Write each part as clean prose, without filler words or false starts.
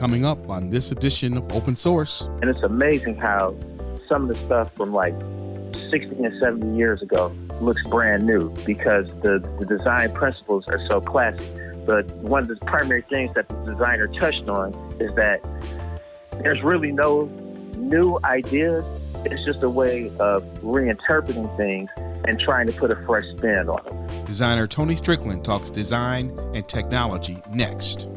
coming up on this edition of Open Source. And it's amazing how some of the stuff from like 60 and 70 years ago looks brand new because the design principles are so classic. But one of the primary things that the designer touched on is that there's really no new ideas. It's just a way of reinterpreting things and trying to put a fresh spin on them. Designer Tony Strickland talks design and technology next.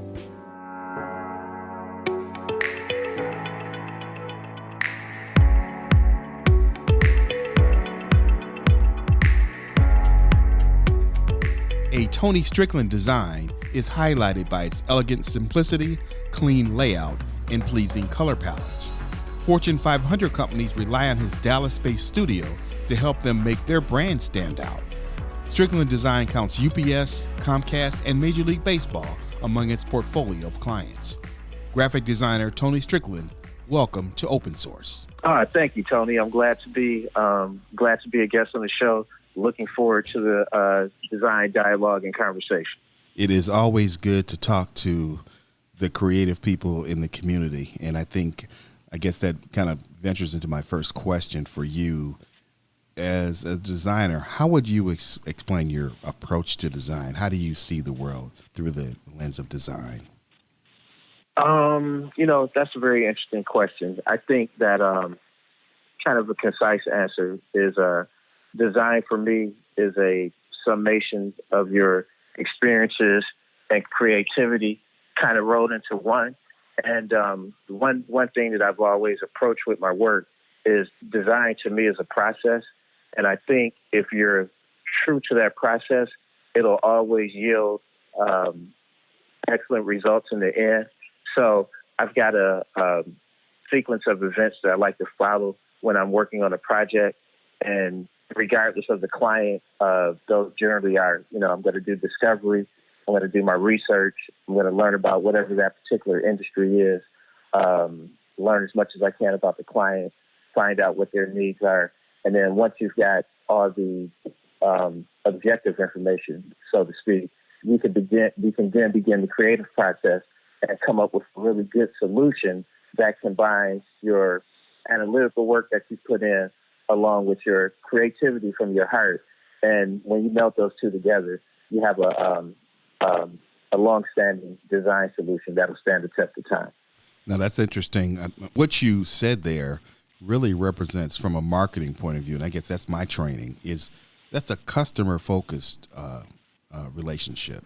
A Tony Strickland design is highlighted by its elegant simplicity, clean layout, and pleasing color palettes. Fortune 500 companies rely on his Dallas-based studio to help them make their brand stand out. Strickland Design counts UPS, Comcast, and Major League Baseball among its portfolio of clients. Graphic designer Tony Strickland, welcome to Open Source. Thank you, Tony. I'm glad to be a guest on the show. Looking forward to the design dialogue and conversation. It is always good to talk to the creative people in the community, and I guess that kind of ventures into my first question for you. As a designer, how would you explain your approach to design? How do you see the world through the lens of design? That's a very interesting question. I think that kind of a concise answer is design for me is a summation of your experiences and creativity kind of rolled into one. And one thing that I've always approached with my work is design to me is a process. And I think if you're true to that process, it'll always yield excellent results in the end. So I've got a sequence of events that I like to follow when I'm working on a project. And regardless of the client, those generally are, I'm going to do discovery. I'm going to do my research. I'm going to learn about whatever that particular industry is, learn as much as I can about the client, find out what their needs are. And then once you've got all the objective information, so to speak, you can then begin the creative process and come up with a really good solution that combines your analytical work that you put in along with your creativity from your heart. And when you melt those two together, you have a long-standing design solution that'll stand the test of time. Now, that's interesting. What you said there really represents, from a marketing point of view, and I guess that's my training, is that's a customer-focused relationship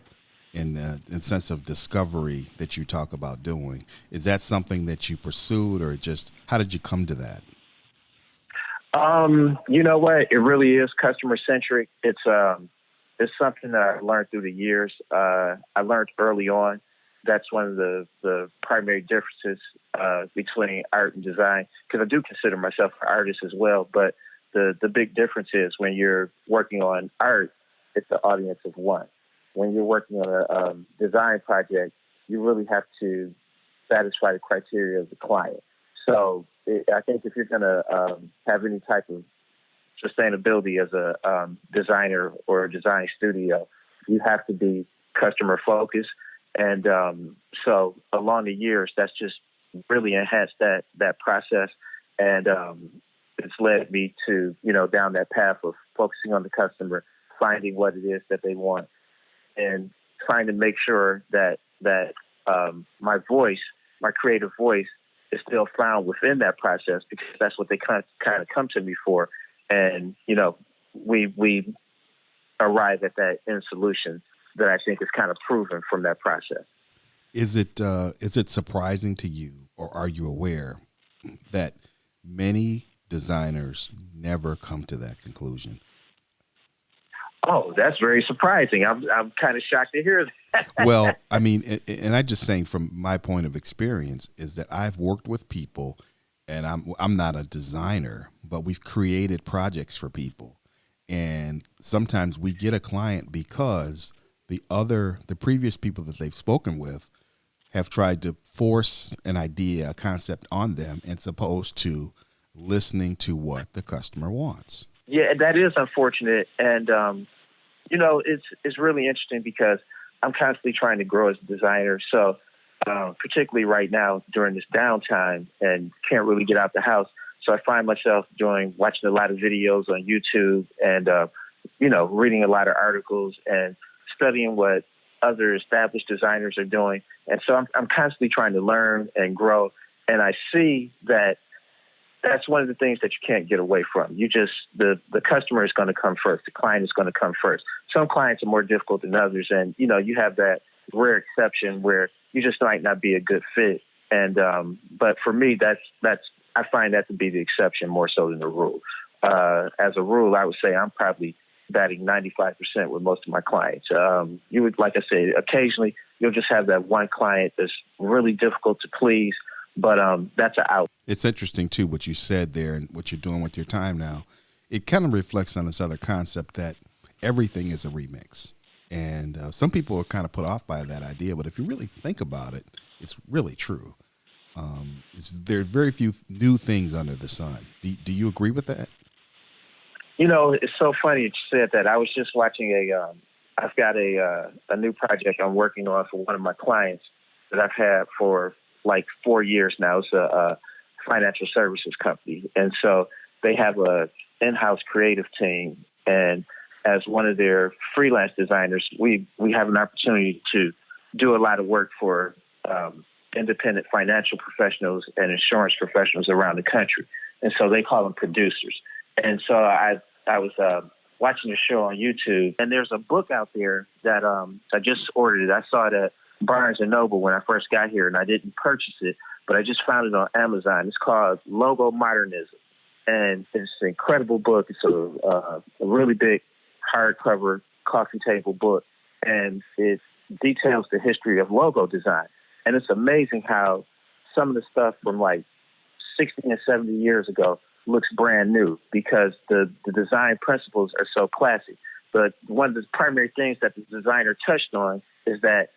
in the sense of discovery that you talk about doing. Is that something that you pursued, or just how did you come to that? You know what? It really is customer-centric. It's something that I learned through the years. I learned early on. That's one of the primary differences between art and design, because I do consider myself an artist as well. But the big difference is when you're working on art, it's an audience of one. When you're working on a design project, you really have to satisfy the criteria of the client. So I think if you're going to have any type of sustainability as a designer or a design studio, you have to be customer focused. And so along the years, that's just really enhanced that process. And it's led me to, down that path of focusing on the customer, finding what it is that they want, and trying to make sure that my voice, my creative voice, is still found within that process, because that's what they kind of come to me for. And, we arrive at that end solution that I think is kind of proven from that process. Is it surprising to you, or are you aware that many designers never come to that conclusion? Oh, that's very surprising. I'm kind of shocked to hear that. Well, I mean, and I'm just saying from my point of experience is that I've worked with people, and I'm not a designer, but we've created projects for people. And sometimes we get a client because the previous people that they've spoken with have tried to force an idea, a concept on them, as opposed to listening to what the customer wants. Yeah, that is unfortunate. And, it's really interesting because I'm constantly trying to grow as a designer. So particularly right now during this downtime and can't really get out the house. So I find myself watching a lot of videos on YouTube and, reading a lot of articles and studying what other established designers are doing. And so I'm constantly trying to learn and grow. And I see that that's one of the things that you can't get away from. The customer is going to come first. The client is going to come first. Some clients are more difficult than others. And, you have that rare exception where you just might not be a good fit. And, but for me, I find that to be the exception more so than the rule. As a rule, I would say I'm probably batting 95% with most of my clients. You would, like I said, occasionally you'll just have that one client that's really difficult to please, but that's an out. It's interesting, too, what you said there and what you're doing with your time now. It kind of reflects on this other concept that everything is a remix. And some people are kind of put off by that idea, but if you really think about it, it's really true. There are very few new things under the sun. Do you agree with that? It's so funny that you said that. I was just watching I've got a new project I'm working on for one of my clients that I've had for like 4 years now. It's a financial services company. And so they have a in-house creative team. And as one of their freelance designers, we have an opportunity to do a lot of work for independent financial professionals and insurance professionals around the country. And so they call them producers. And so I was watching a show on YouTube, and there's a book out there that I just ordered it. I saw it at Barnes & Noble when I first got here, and I didn't purchase it, but I just found it on Amazon. It's called Logo Modernism, and it's an incredible book. It's a really big hardcover coffee table book, and it details the history of logo design. And it's amazing how some of the stuff from like 60 and 70 years ago looks brand new because the design principles are so classic. But one of the primary things that the designer touched on is that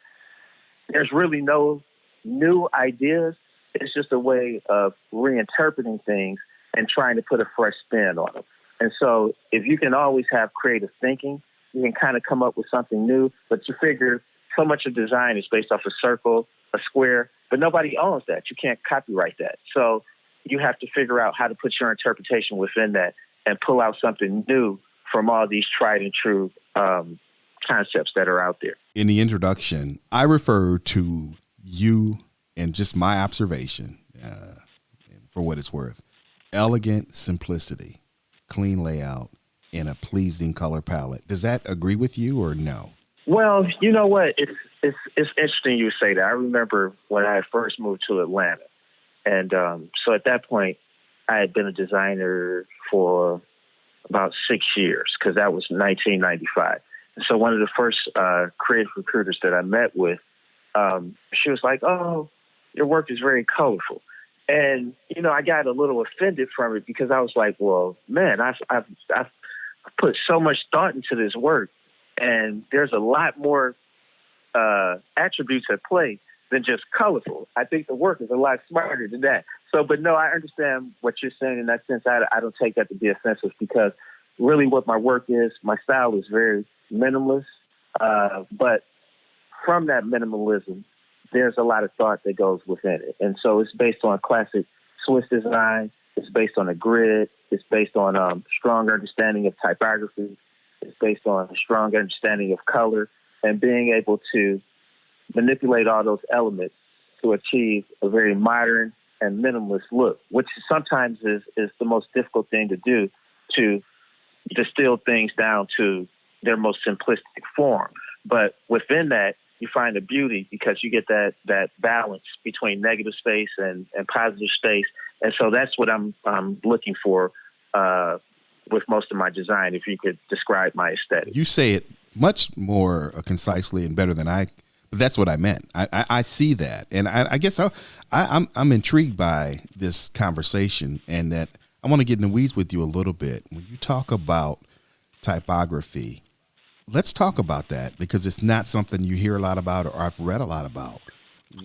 there's really no new ideas. It's just a way of reinterpreting things and trying to put a fresh spin on them. And so if you can always have creative thinking, you can kind of come up with something new, but you figure so much of design is based off a circle, a square, but nobody owns that. You can't copyright that. So you have to figure out how to put your interpretation within that and pull out something new from all these tried and true concepts that are out there. In the introduction, I refer to you and just my observation, for what it's worth, elegant simplicity, clean layout, and a pleasing color palette. Does that agree with you or no? Well, you know what? It's interesting you say that. I remember when I first moved to Atlanta. And so at that point, I had been a designer for about 6 years because that was 1995. And so one of the first creative recruiters that I met with, she was like, "Oh, your work is very colorful." And, I got a little offended from it because I was like, well, man, I've put so much thought into this work. And there's a lot more attributes at play than just colorful. I think the work is a lot smarter than that. So, but no, I understand what you're saying in that sense. I don't take that to be offensive because really what my work is, my style is very minimalist. But from that minimalism, there's a lot of thought that goes within it. And so it's based on classic Swiss design. It's based on a grid. It's based on strong understanding of typography. It's based on a strong understanding of color and being able to manipulate all those elements to achieve a very modern and minimalist look, which sometimes is the most difficult thing to do, to distill things down to their most simplistic form. But within that, you find the beauty because you get that balance between negative space and positive space. And so that's what I'm looking for with most of my design, if you could describe my aesthetic. You say it much more concisely and better than but that's what I meant. I see that. And I guess I'm intrigued by this conversation and that I want to get in the weeds with you a little bit. When you talk about typography, let's talk about that because it's not something you hear a lot about or I've read a lot about.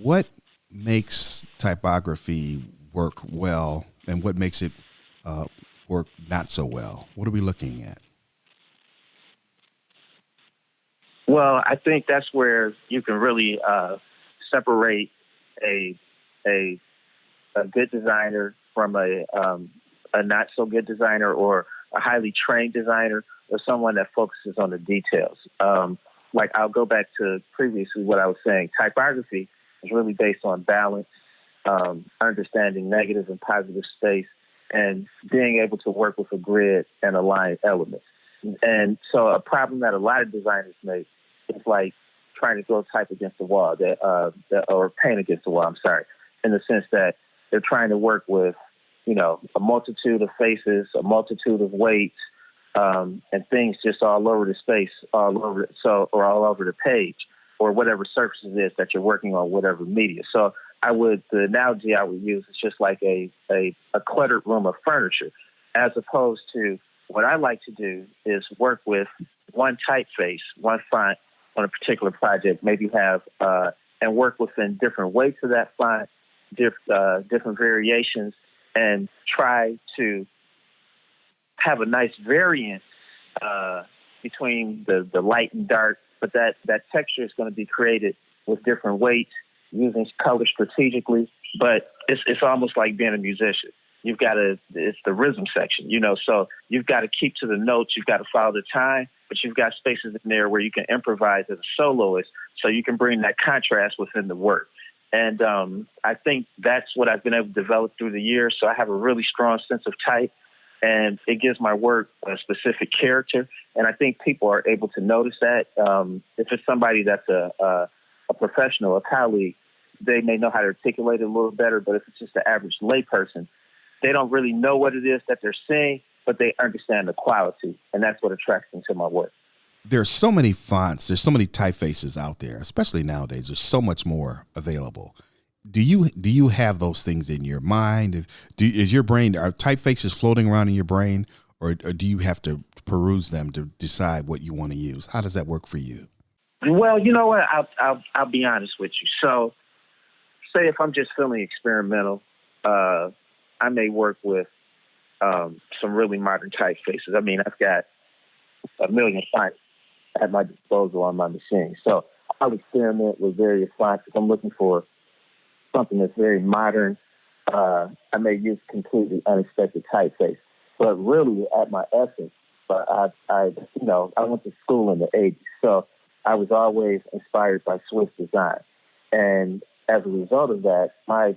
What makes typography work well and what makes it work not so well? What are we looking at? Well, I think that's where you can really separate a a a good designer from a not so good designer, or a highly trained designer, or someone that focuses on the details. Like I'll go back to previously what I was saying. Typography is really based on balance, understanding negative and positive space, and being able to work with a grid and align elements. And so a problem that a lot of designers make is like trying to throw type against the wall, or paint against the wall, I'm sorry, in the sense that they're trying to work with, a multitude of faces, a multitude of weights, and things just all over the space, or all over the page, or whatever surface it is that you're working on, whatever media. So the analogy I would use is just like a cluttered room of furniture, as opposed to what I like to do is work with one typeface, one font on a particular project, maybe have, and work within different weights of that font, different variations, and try to have a nice variance between the light and dark, but that texture is going to be created with different weights, using color strategically. But it's almost like being a musician. It's the rhythm section, so you've got to keep to the notes, you've got to follow the time, but you've got spaces in there where you can improvise as a soloist, so you can bring that contrast within the work. And I think that's what I've been able to develop through the years. So I have a really strong sense of type, and it gives my work a specific character. And I think people are able to notice that. If it's somebody that's a professional, a colleague, they may know how to articulate it a little better. But if it's just the average layperson, they don't really know what it is that they're seeing, but they understand the quality. And that's what attracts them to my work. There's so many fonts, there's so many typefaces out there, especially nowadays. There's so much more available. Do you have those things in your mind? Is your brain, are typefaces floating around in your brain, or do you have to peruse them to decide what you want to use? How does that work for you? Well, you know what? I'll be honest with you. So, say if I'm just feeling experimental, I may work with some really modern typefaces. I mean, I've got a million fonts at my disposal on my machine. So I'll experiment with various fonts. If I'm looking for something that's very modern, I may use completely unexpected typeface. But really, at my essence, I went to school in the 80s, so I was always inspired by Swiss design. And as a result of that, my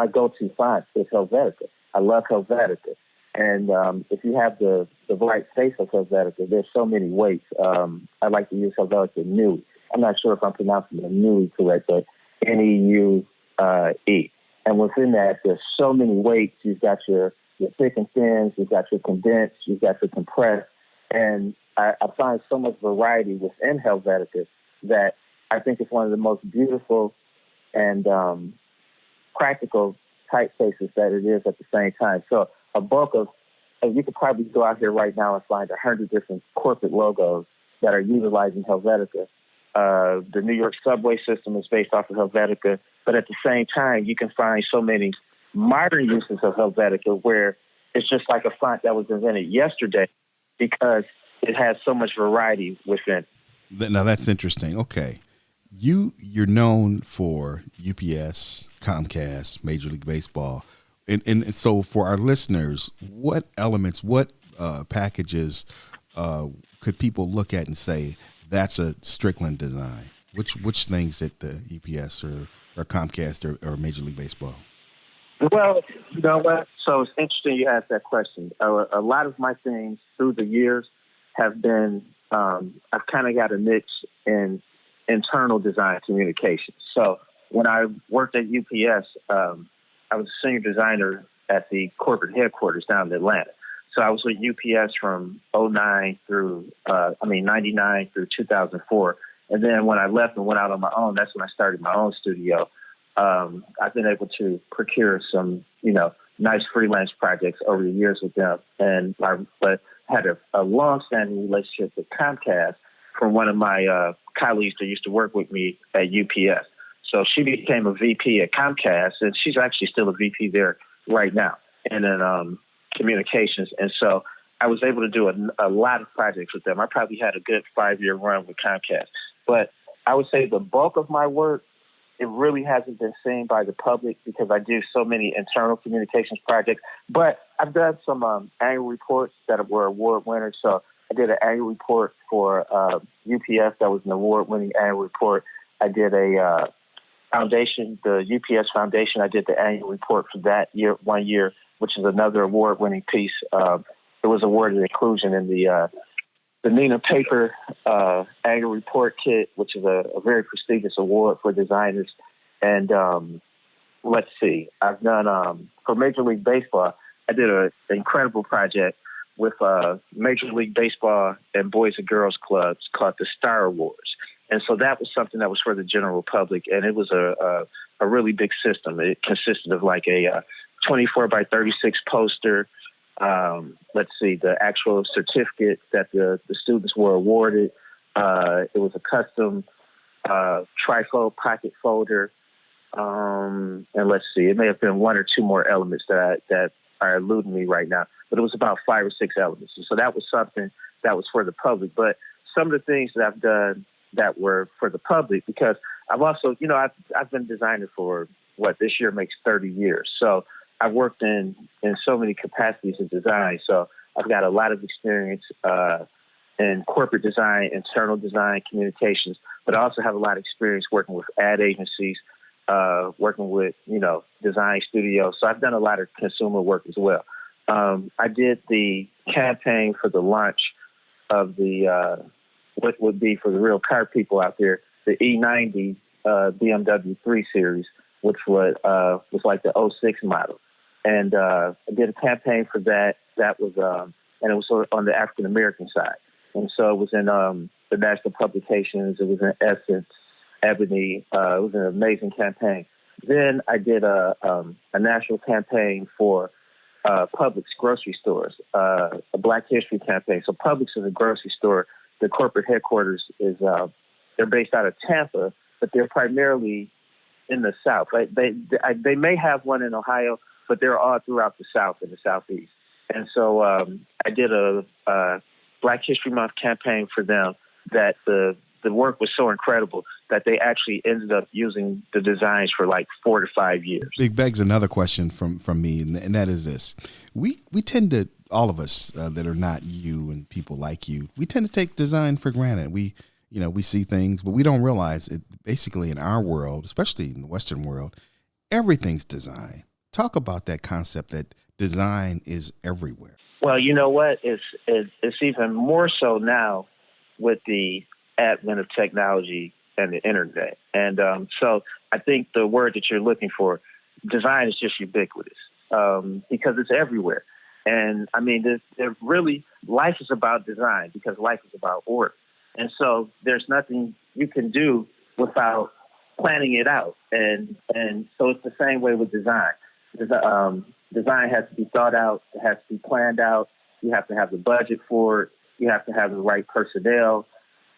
go-to font is Helvetica. I love Helvetica. And if you have the right face of Helvetica, there's so many weights. I like to use Helvetica Neue. I'm not sure if I'm pronouncing the Neue correct, but N-E-U-E. And within that, there's so many weights. You've got your thick and thins, you've got your condensed, you've got your compressed. And I find so much variety within Helvetica that I think it's one of the most beautiful and practical typefaces that it is at the same time. So a bulk of, you could probably go out here right now and find 100 different corporate logos that are utilizing Helvetica. The New York subway system is based off of Helvetica, but at the same time, you can find so many modern uses of Helvetica where it's just like a font that was invented yesterday because it has so much variety within. Now that's interesting. Okay. You're known for UPS, Comcast, Major League Baseball. And so for our listeners, what elements, what packages could people look at and say, that's a Strickland design? Which things at the UPS or Comcast or Major League Baseball? Well, you know what? So it's interesting you asked that question. A lot of my things through the years have been, I've kind of got a niche in internal design communications. So when I worked at UPS, I was a senior designer at the corporate headquarters down in Atlanta. So I was with UPS from 99 through 2004. And then when I left and went out on my own, that's when I started my own studio. I've been able to procure some, nice freelance projects over the years with them. But had a long-standing relationship with Comcast from one of my colleagues that used to work with me at UPS. So she became a VP at Comcast, and she's actually still a VP there right now, and in communications. And so I was able to do a lot of projects with them. I probably had a good 5-year run with Comcast. But I would say the bulk of my work it really hasn't been seen by the public because I do so many internal communications projects. But I've done some annual reports that were award winners. So I did an annual report for UPS that was an award-winning annual report. I did a foundation, the UPS Foundation. I did the annual report for that year, 1 year, which is another award-winning piece. It was awarded inclusion in the Neenah Paper annual report kit, which is a very prestigious award for designers. And let's see, I've done for Major League Baseball. I did an incredible project with Major League Baseball and Boys and Girls Clubs called the Star Awards. And so that was something that was for the general public, and it was a really big system. It consisted of like a 24 by 36 poster. Let's see, the actual certificate that the students were awarded. It was a custom trifold pocket folder. And let's see, it may have been one or two more elements that are eluding me right now, but it was about 5 or 6 elements. And so that was something that was for the public. But some of the things that I've done that were for the public, because I've also, I've been designing for this year makes 30 years. So I've worked in so many capacities in design. So I've got a lot of experience in corporate design, internal design, communications, but I also have a lot of experience working with ad agencies, working with, design studios. So I've done a lot of consumer work as well. I did the campaign for the launch of the, what would be for the real car people out there, the E90 BMW 3 Series, which was like the '06 model. And I did a campaign for that. That was, and it was on the African American side. And so it was in the national publications. It was in Essence, Ebony. It was an amazing campaign. Then I did a national campaign for Publix grocery stores, a Black History campaign. So Publix is a grocery store. The corporate headquarters is they're based out of Tampa, but they're primarily in the South. Right? They may have one in Ohio, but they're all throughout the South and the Southeast. And so I did a Black History Month campaign for them that the work was so incredible that they actually ended up using the designs for like 4 to 5 years. Big begs another question from me, and that is this. We tend to, all of us that are not you and people like you, we tend to take design for granted. We see things, but we don't realize it. Basically in our world, especially in the Western world, everything's design. Talk about that concept that design is everywhere. Well, you know what? It's even more so now with the advent of technology and the internet. And so I think the word that you're looking for, design, is just ubiquitous because it's everywhere. And I mean, life is about design because life is about order. And so there's nothing you can do without planning it out. And so it's the same way with design. Design has to be thought out. It has to be planned out. You have to have the budget for it. You have to have the right personnel.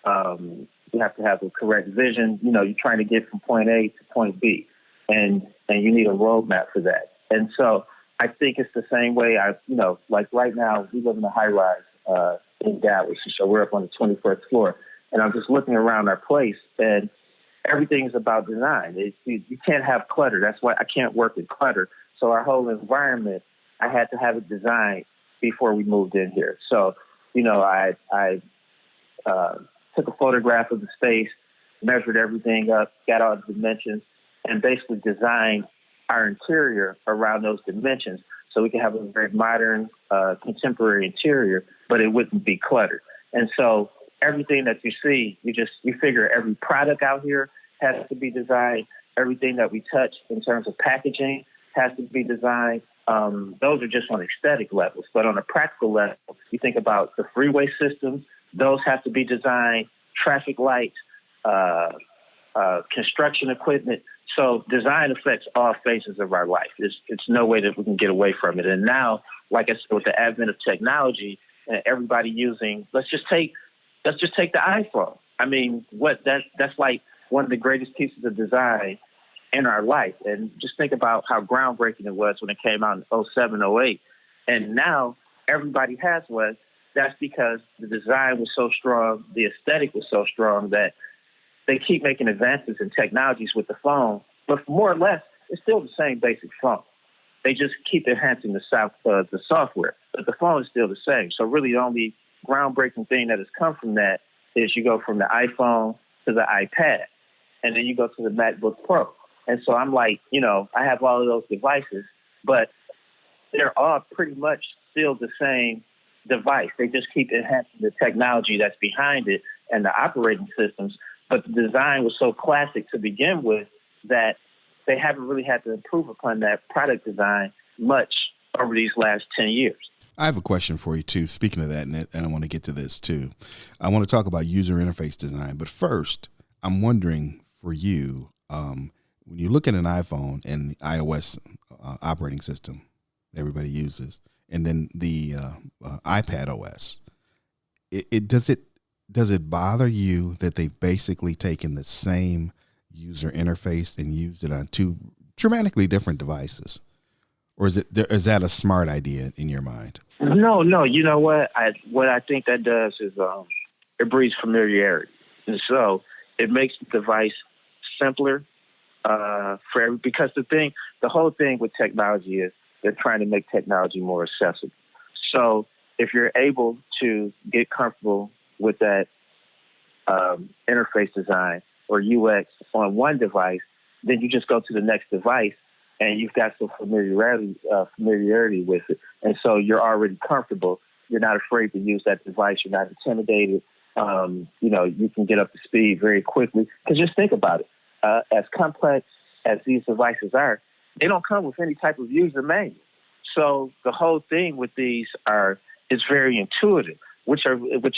You have to have the correct vision. You're trying to get from point A to point B, and you need a roadmap for that. And so I think it's the same way. Like right now, we live in a high rise in Dallas, so we're up on the 21st floor, and I'm just looking around our place, and everything is about design. You can't have clutter. That's why I can't work with clutter. So our whole environment, I had to have it designed before we moved in here. So, I took a photograph of the space, measured everything up, got all the dimensions, and basically designed our interior around those dimensions so we can have a very modern, contemporary interior, but it wouldn't be cluttered. And so everything that you see, you figure every product out here has to be designed. Everything that we touch in terms of packaging has to be designed. Those are just on aesthetic levels. But on a practical level, you think about the freeway systems, those have to be designed, traffic lights, construction equipment. So design affects all phases of our life. It's no way that we can get away from it. And now, like I said, with the advent of technology and everybody using, let's just take the iPhone. I mean, that's like one of the greatest pieces of design in our life. And just think about how groundbreaking it was when it came out in 07, 08. And now everybody has one. That's because the design was so strong, the aesthetic was so strong that they keep making advances in technologies with the phone, but more or less, it's still the same basic phone. They just keep enhancing the software, but the phone is still the same. So really the only groundbreaking thing that has come from that is you go from the iPhone to the iPad, and then you go to the MacBook Pro. And so I'm like, I have all of those devices, but they're all pretty much still the same device. They just keep enhancing the technology that's behind it and the operating systems. But the design was so classic to begin with that they haven't really had to improve upon that product design much over these last 10 years. I have a question for you, too. Speaking of that, and I want to get to this, too. I want to talk about user interface design. But first, I'm wondering for you, when you look at an iPhone and the iOS operating system everybody uses, and then the iPad OS, does it bother you that they've basically taken the same user interface and used it on two dramatically different devices? Or is that a smart idea in your mind? No. You know what? What I think that does is it breeds familiarity. And so it makes the device simpler because the whole thing with technology is they're trying to make technology more accessible. So if you're able to get comfortable with that interface design or UX on one device, then you just go to the next device and you've got some familiarity with it. And so you're already comfortable. You're not afraid to use that device. You're not intimidated. You can get up to speed very quickly. Because just think about it. As complex as these devices are, they don't come with any type of user manual. So the whole thing with these is very intuitive, which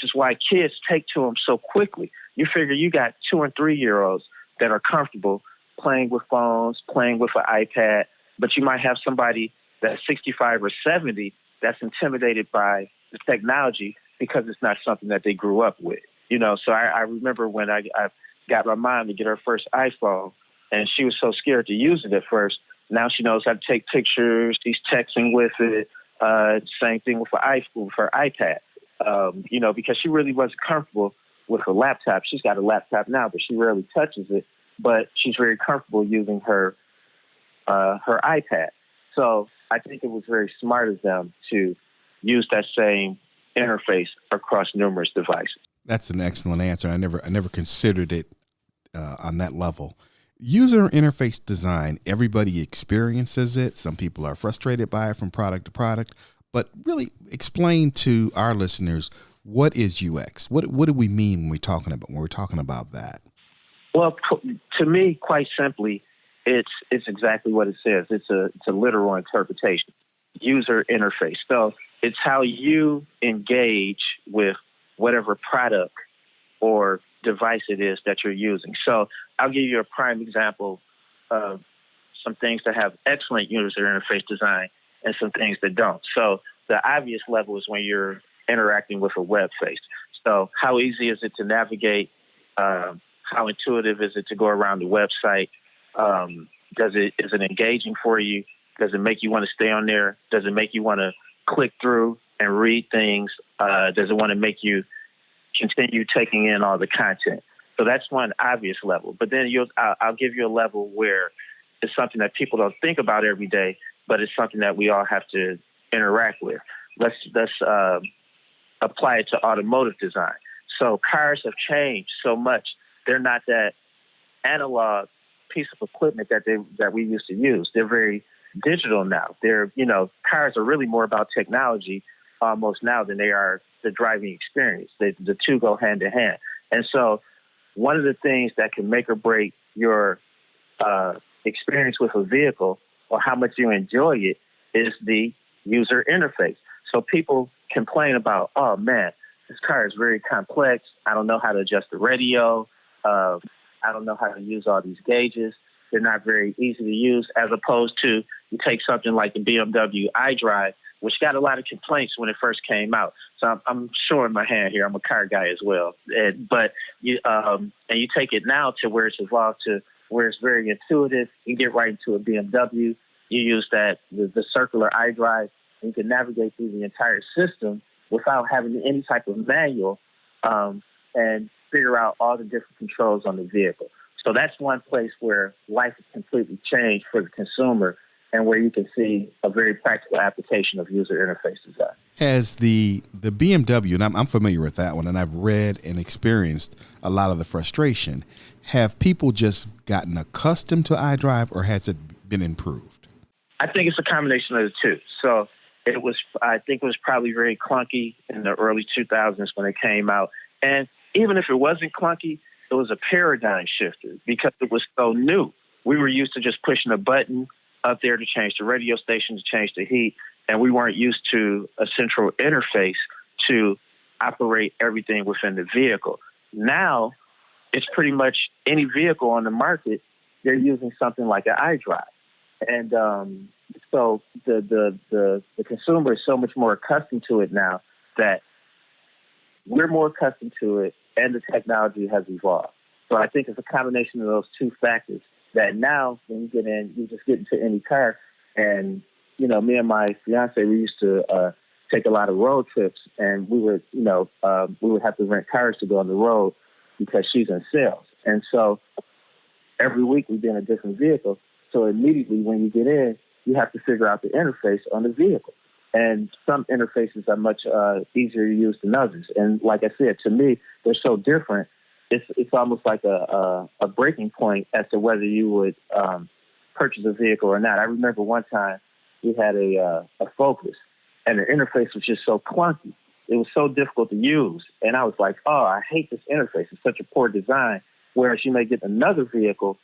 is why kids take to them so quickly. You figure you got 2 and 3 year olds that are comfortable playing with phones, playing with an iPad, but you might have somebody that's 65 or 70 that's intimidated by the technology because it's not something that they grew up with. So I remember when I got my mom to get her first iPhone, and she was so scared to use it at first. Now she knows how to take pictures. She's texting with it. Same thing with her iPad. Because she really wasn't comfortable with her laptop. She's got a laptop now, but she rarely touches it. But she's very comfortable using her iPad. So I think it was very smart of them to use that same interface across numerous devices. That's an excellent answer. I never considered it on that level. User interface design, everybody experiences it. Some people are frustrated by it from product to product. But really explain to our listeners, what is UX? What do we mean when we're talking about that? Well, to me, quite simply, it's exactly what it says. It's a literal interpretation. User interface. So it's how you engage with whatever product or device it is that you're using. So I'll give you a prime example of some things that have excellent user interface design and some things that don't. So the obvious level is when you're interacting with a web face. So how easy is it to navigate? How intuitive is it to go around the website? Is it engaging for you? Does it make you want to stay on there? Does it make you want to click through and read things? Does it want to make you continue taking in all the content? So that's one obvious level. But then I'll give you a level where it's something that people don't think about every day, but it's something that we all have to interact with. Let's apply it to automotive design. So cars have changed so much. They're not that analog piece of equipment that we used to use. They're very digital now. Cars are really more about technology almost now than they are the driving experience. The two go hand in hand. And so one of the things that can make or break your experience with a vehicle or how much you enjoy it is the user interface. So people complain about, oh man, this car is very complex. I don't know how to adjust the radio. I don't know how to use all these gauges. They're not very easy to use, as opposed to you take something like the BMW iDrive, which got a lot of complaints when it first came out. So I'm showing my hand here. I'm a car guy as well. But you take it now to where it's evolved to where it's very intuitive. You get right into a BMW. You use the circular iDrive, and you can navigate through the entire system without having any type of manual. And figure out all the different controls on the vehicle. So that's one place where life has completely changed for the consumer and where you can see a very practical application of user interface design. Has the BMW, and I'm familiar with that one, and I've read and experienced a lot of the frustration. Have people just gotten accustomed to iDrive, or has it been improved? I think it's a combination of the two. So I think it was probably very clunky in the early 2000s when it came out. And even if it wasn't clunky, it was a paradigm shifter because it was so new. We were used to just pushing a button up there to change the radio station, to change the heat, and we weren't used to a central interface to operate everything within the vehicle. Now, it's pretty much any vehicle on the market, they're using something like an iDrive. And so the consumer is so much more accustomed to it now that we're more accustomed to it, and the technology has evolved. So I think it's a combination of those two factors that now when you get in, you just get into any car. And, you know, me and my fiance, we used to take a lot of road trips, and we would have to rent cars to go on the road because she's in sales. And so every week we'd be in a different vehicle. So immediately when you get in, you have to figure out the interface on the vehicle. And some interfaces are much easier to use than others. And like I said, to me, they're so different. It's almost like a breaking point as to whether you would purchase a vehicle or not. I remember one time we had a Focus, and the interface was just so clunky. It was so difficult to use. And I was like, oh, I hate this interface. It's such a poor design. Whereas you may get another vehicle,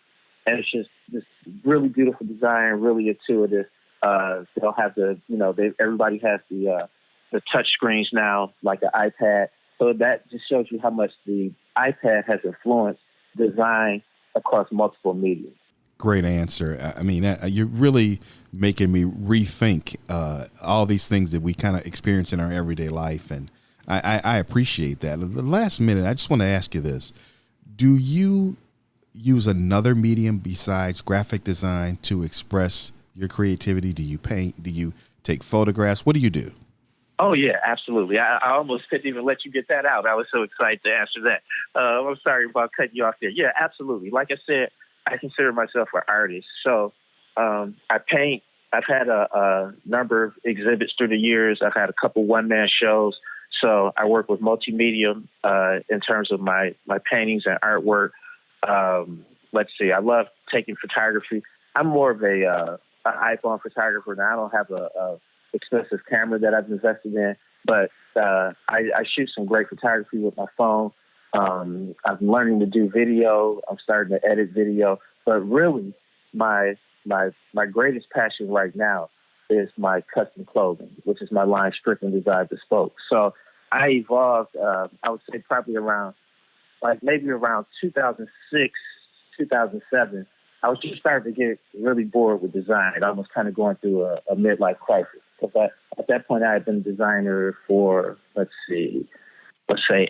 and it's just this really beautiful design, really intuitive. They'll have everybody has the touch screens now, like an iPad. So that just shows you how much the iPad has influenced design across multiple media. Great answer. I mean, you're really making me rethink all these things that we kind of experience in our everyday life. And I appreciate that. The last minute, I just want to ask you this. Do you use another medium besides graphic design to express your creativity? Do you paint? Do you take photographs? What do you do? Oh, yeah, absolutely. I almost couldn't even let you get that out. I was so excited to answer that. I'm sorry about cutting you off there. Yeah, absolutely. Like I said, I consider myself an artist. So I paint. I've had a number of exhibits through the years. I've had a couple one-man shows. So I work with multimedia in terms of my paintings and artwork. Let's see. I love taking photography. I'm more of an iPhone photographer now. I don't have a expensive camera that I've invested in, but I shoot some great photography with my phone. I'm learning to do video. I'm starting to edit video. But really, my greatest passion right now is my custom clothing, which is my line Strickland Design Bespoke. So I evolved, I would say probably around 2006, 2007. I was just starting to get really bored with design, almost kind of going through a midlife crisis. Because at that point, I had been a designer for, let's say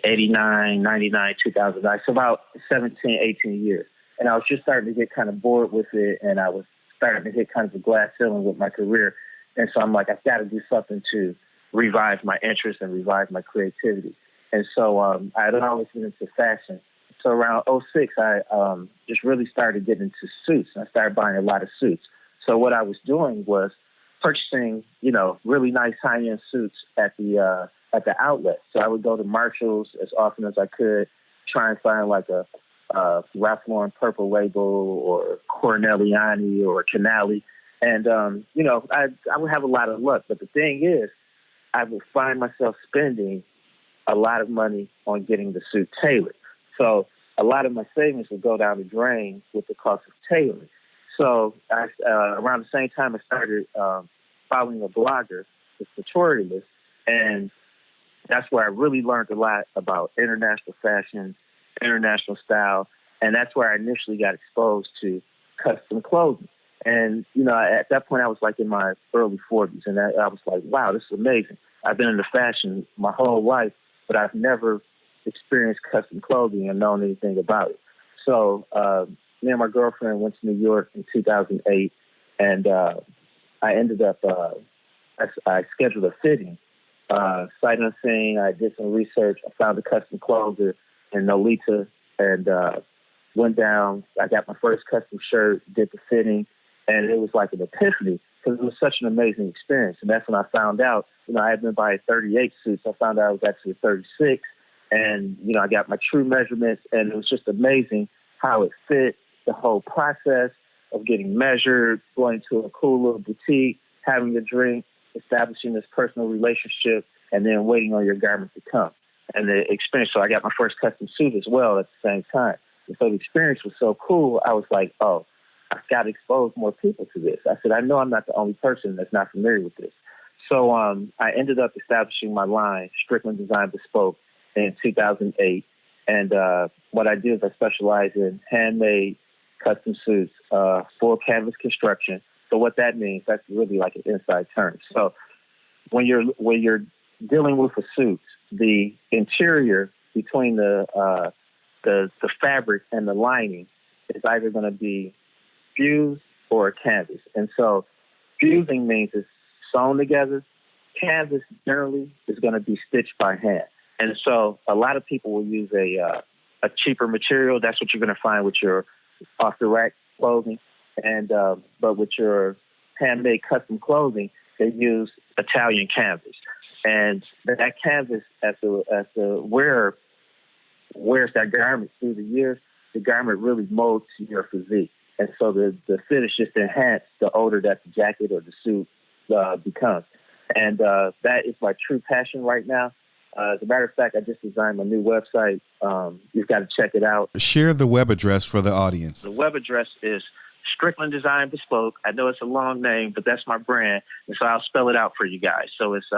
89, 99, 2009. So about 17, 18 years. And I was just starting to get kind of bored with it. And I was starting to hit kind of a glass ceiling with my career. And so I'm like, I've got to do something to revive my interest and revive my creativity. And so I had always been into fashion. So around 2006, I just really started getting into suits. I started buying a lot of suits. So what I was doing was purchasing, really nice high-end suits at the outlet. So I would go to Marshall's as often as I could, try and find like a Ralph Lauren Purple Label or Corneliani or Canali. And, I would have a lot of luck. But the thing is, I would find myself spending a lot of money on getting the suit tailored. So a lot of my savings would go down the drain with the cost of tailoring. So around the same time, I started following a blogger, the Tutorialist, and that's where I really learned a lot about international fashion, international style, and that's where I initially got exposed to custom clothing. And, at that point, I was like in my early 40s, and I was like, wow, this is amazing. I've been into fashion my whole life, but I've never experienced custom clothing and known anything about it. So me and my girlfriend went to New York in 2008, and I ended up, I scheduled a fitting. Sight unseen, I did some research. I found a custom clother in Nolita, and went down. I got my first custom shirt, did the fitting, and it was like an epiphany because it was such an amazing experience. And that's when I found out, I had been buying 38 suits. I found out I was actually 36. And, I got my true measurements, and it was just amazing how it fit, the whole process of getting measured, going to a cool little boutique, having a drink, establishing this personal relationship, and then waiting on your garment to come. And the experience, so I got my first custom suit as well at the same time. And so the experience was so cool, I was like, oh, I've got to expose more people to this. I said, I know I'm not the only person that's not familiar with this. So I ended up establishing my line, Strickland Design Bespoke, in 2008. And what I do is I specialize in handmade custom suits, full canvas construction. So what that means, that's really like an inside term. So when you're dealing with a suit, the interior between the fabric and the lining is either going to be fused or a canvas. And so fusing means it's sewn together. Canvas generally is going to be stitched by hand. And so a lot of people will use a cheaper material. That's what you're going to find with your off-the-rack clothing. And but with your handmade custom clothing, they use Italian canvas. And that canvas, as the wearer wears that garment through the years, the garment really molds your physique. And so the fit is just enhanced the older that the jacket or the suit becomes. And that is my true passion right now. As a matter of fact, I just designed my new website. You've got to check it out. Share the web address for the audience. The web address is Strickland Design Bespoke. I know it's a long name, but that's my brand. And so I'll spell it out for you guys. So it's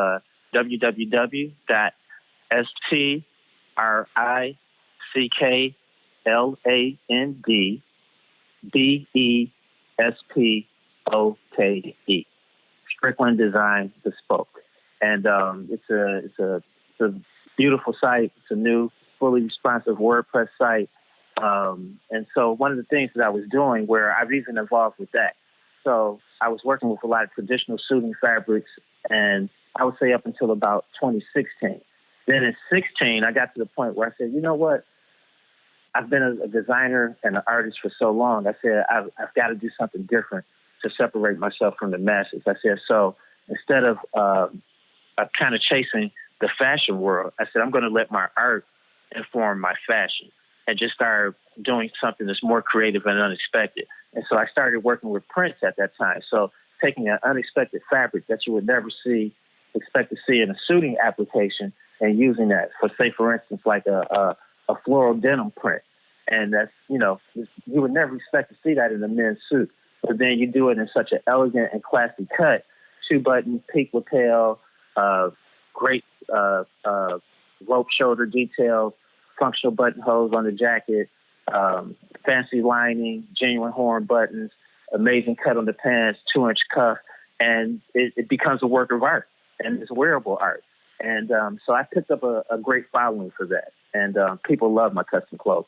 www.StricklandDespoke. Strickland Design Bespoke. And it's a beautiful site. It's a new, fully responsive WordPress site. And so one of the things that I was doing where I've even involved with that. So I was working with a lot of traditional suiting fabrics, and I would say up until about 2016. Then in 16, I got to the point where I said, you know what? I've been a designer and an artist for so long. I said, I've got to do something different to separate myself from the masses. I said, so instead of kind of chasing the fashion world, I said, I'm going to let my art inform my fashion and just start doing something that's more creative and unexpected. And so I started working with prints at that time. So taking an unexpected fabric that you would never expect to see in a suiting application and using that for, say, for instance, like a floral denim print. And that's, you would never expect to see that in a men's suit. But then you do it in such an elegant and classy cut, 2-button, peak lapel, great rope shoulder details, functional buttonholes on the jacket, fancy lining, genuine horn buttons, amazing cut on the pants, 2-inch cuff, and it becomes a work of art, and it's wearable art. And so I picked up a great following for that, and people love my custom clothes.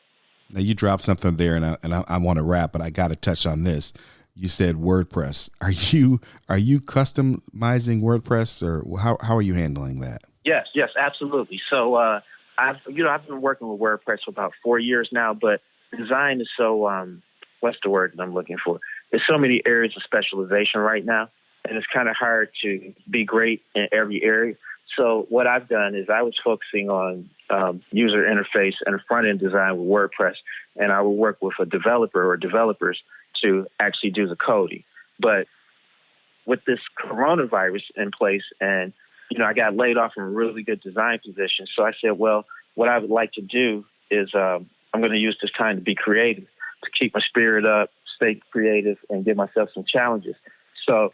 Now you dropped something there, and I want to wrap, but I got to touch on this. You said WordPress. Are you customizing WordPress, or how are you handling that? Yes, absolutely. So I've been working with WordPress for about 4 years now, but design is so what's the word that I'm looking for? There's so many areas of specialization right now, and it's kind of hard to be great in every area. So what I've done is I was focusing on user interface and front-end design with WordPress, and I will work with a developer or developers to actually do the coding. But with this coronavirus in place, and I got laid off from a really good design position, so I said, well, what I would like to do is I'm going to use this time to be creative, to keep my spirit up, stay creative, and give myself some challenges. So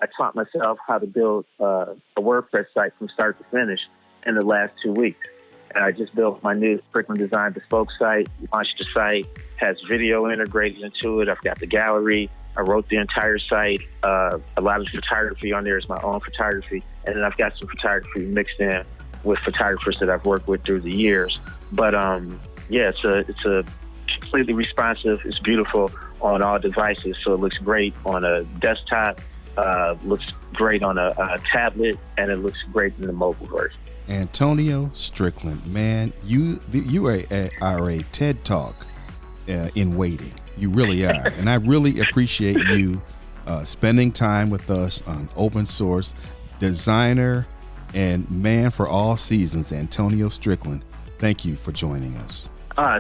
I taught myself how to build a WordPress site from start to finish in the last 2 weeks. And I just built my new Strickland Design Bespoke site, launched the site, has video integrated into it. I've got the gallery. I wrote the entire site. A lot of the photography on there is my own photography. And then I've got some photography mixed in with photographers that I've worked with through the years. But it's a completely responsive. It's beautiful on all devices. So it looks great on a desktop, looks great on a tablet, and it looks great in the mobile version. Antonio Strickland, man, you are a TED Talk in waiting. You really are. And I really appreciate you spending time with us on Open Source. Designer and man for all seasons, Antonio Strickland, thank you for joining us.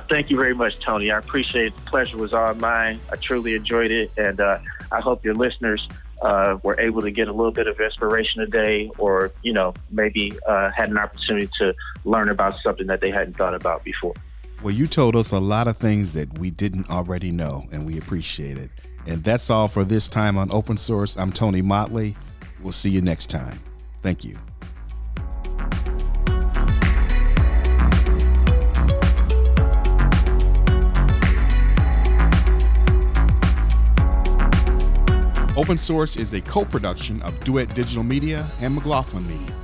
Thank you very much, Tony. I appreciate it. The pleasure was all mine. I truly enjoyed it. And I hope your listeners were able to get a little bit of inspiration today, or, maybe had an opportunity to learn about something that they hadn't thought about before. Well, you told us a lot of things that we didn't already know, and we appreciate it. And that's all for this time on Open Source. I'm Tony Motley. We'll see you next time. Thank you. Open Source is a co-production of Duet Digital Media and McLaughlin Media.